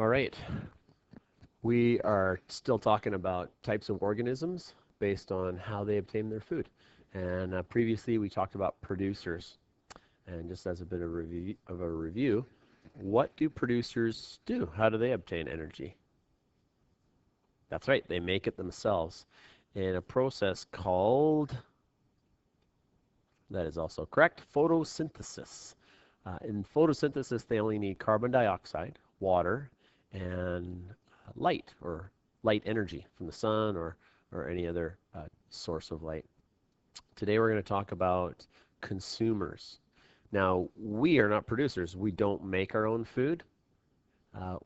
All right, we are still talking about types of organisms based on how they obtain their food. And previously we talked about producers. And just as a bit of a review, what do producers do? How do they obtain energy? That's right, they make it themselves in a process called, that is also correct, photosynthesis. In photosynthesis, they only need carbon dioxide, water, and light or light energy from the sun or any other source of light. Today we're going to talk about consumers. Now, we are not producers. We don't make our own food.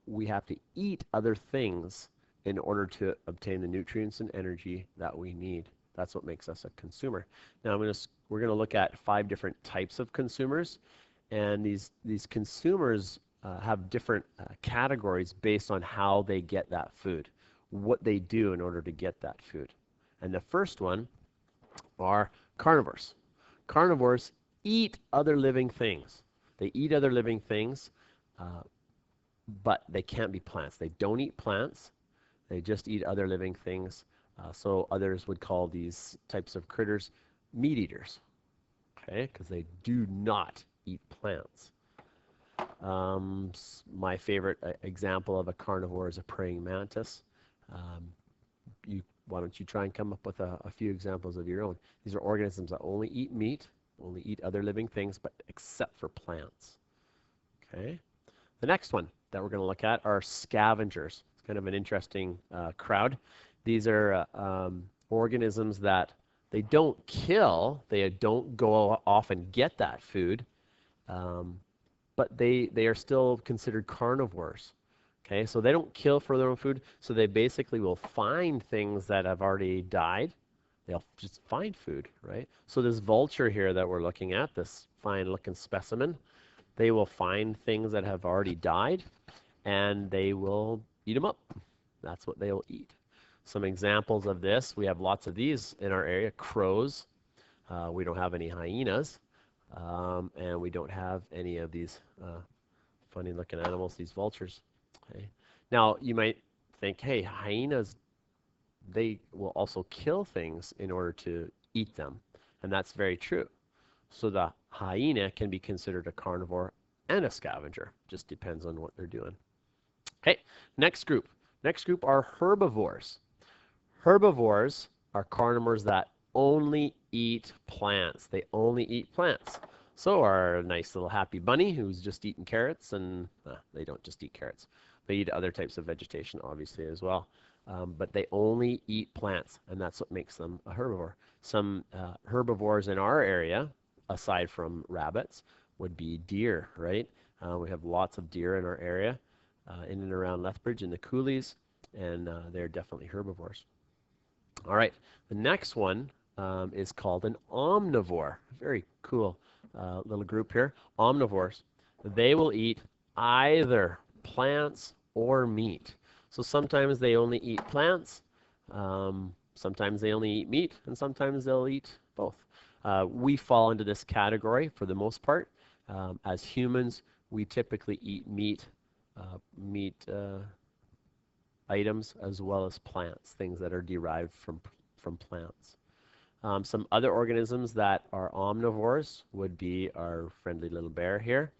We have to eat other things in order to obtain the nutrients and energy that we need. That's what makes us a consumer. Now, we're going to look at 5 different types of consumers, and these consumers have different categories based on how they get that food, what they do in order to get that food. And the first one are carnivores. Carnivores eat other living things. They eat other living things, but they can't be plants. They don't eat plants. They just eat other living things. So others would call these types of critters meat eaters, okay? Because they do not eat plants. My favorite example of a carnivore is a praying mantis. Why don't you try and come up with a few examples of your own? These are organisms that only eat meat, only eat other living things, but except for plants. Okay. The next one that we're going to look at are scavengers. It's kind of an interesting crowd. These are organisms that they don't kill, they don't go off and get that food, but they are still considered carnivores. Okay, so they don't kill for their own food, so they basically will find things that have already died. They'll just find food, right? So this vulture here that we're looking at, this fine-looking specimen, they will find things that have already died, and they will eat them up. That's what they will eat. Some examples of this, we have lots of these in our area. Crows. We don't have any hyenas, and we don't have any of these funny-looking animals, these vultures. Okay. Now, you might think, hey, hyenas, they will also kill things in order to eat them. And that's very true. So the hyena can be considered a carnivore and a scavenger. Just depends on what they're doing. Okay, next group. Next group are herbivores. Herbivores are carnivores that only eat plants. They only eat plants. So our nice little happy bunny who's just eating carrots, and they don't just eat carrots. They eat other types of vegetation, obviously, as well. But they only eat plants, and that's what makes them a herbivore. Some herbivores in our area, aside from rabbits, would be deer, right? We have lots of deer in our area, in and around Lethbridge in the coulees, and they're definitely herbivores. All right, the next one is called an omnivore. Very cool little group here. Omnivores. They will eat either plants or meat. So sometimes they only eat plants, sometimes they only eat meat, and sometimes they'll eat both. We fall into this category for the most part. As humans, we typically eat meat items as well as plants, things that are derived from plants. Some other organisms that are omnivores would be our friendly little bear here.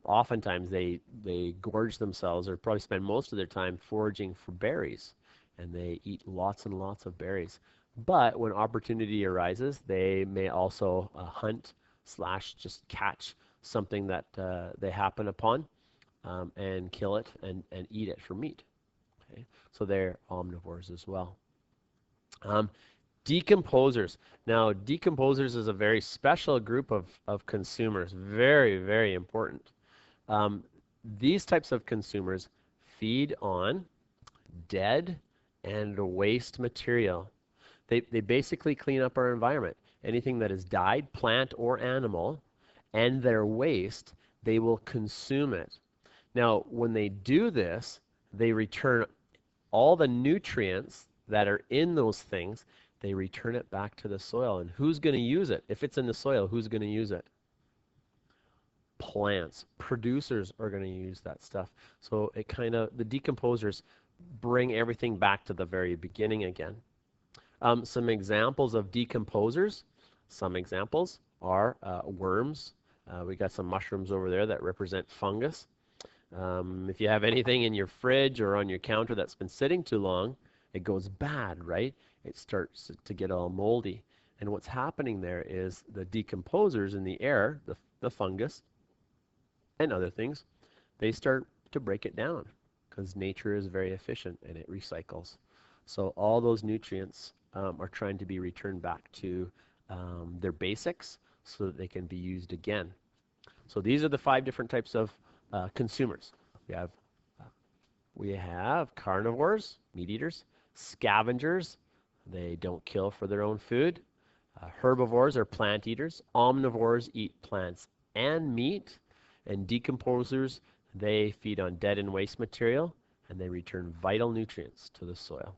Oftentimes they gorge themselves or probably spend most of their time foraging for berries, and they eat lots and lots of berries. But when opportunity arises, they may also hunt / just catch something that they happen upon and kill it and eat it for meat. Okay? So they're omnivores as well. Decomposers. Now, decomposers is a very special group of consumers. Very, very important. These types of consumers feed on dead and waste material. They basically clean up our environment. Anything that has died, plant or animal, and their waste, they will consume it. Now, when they do this, they return all the nutrients that are in those things, they return it back to the soil. And who's going to use it? If it's in the soil, who's going to use it? plants. Producers are going to use that stuff. So it kind of, the decomposers bring everything back to the very beginning again. Some examples of decomposers. Some examples are worms. We got some mushrooms over there that represent fungus. If you have anything in your fridge or on your counter that's been sitting too long, it goes bad, right? It starts to get all moldy. And what's happening there is the decomposers in the air, the fungus, and other things, they start to break it down because nature is very efficient and it recycles. So all those nutrients are trying to be returned back to their basics so that they can be used again. So these are the 5 different types of consumers. We have carnivores, meat eaters, scavengers, they don't kill for their own food. Herbivores are plant eaters. Omnivores eat plants and meat. And decomposers, they feed on dead and waste material and they return vital nutrients to the soil.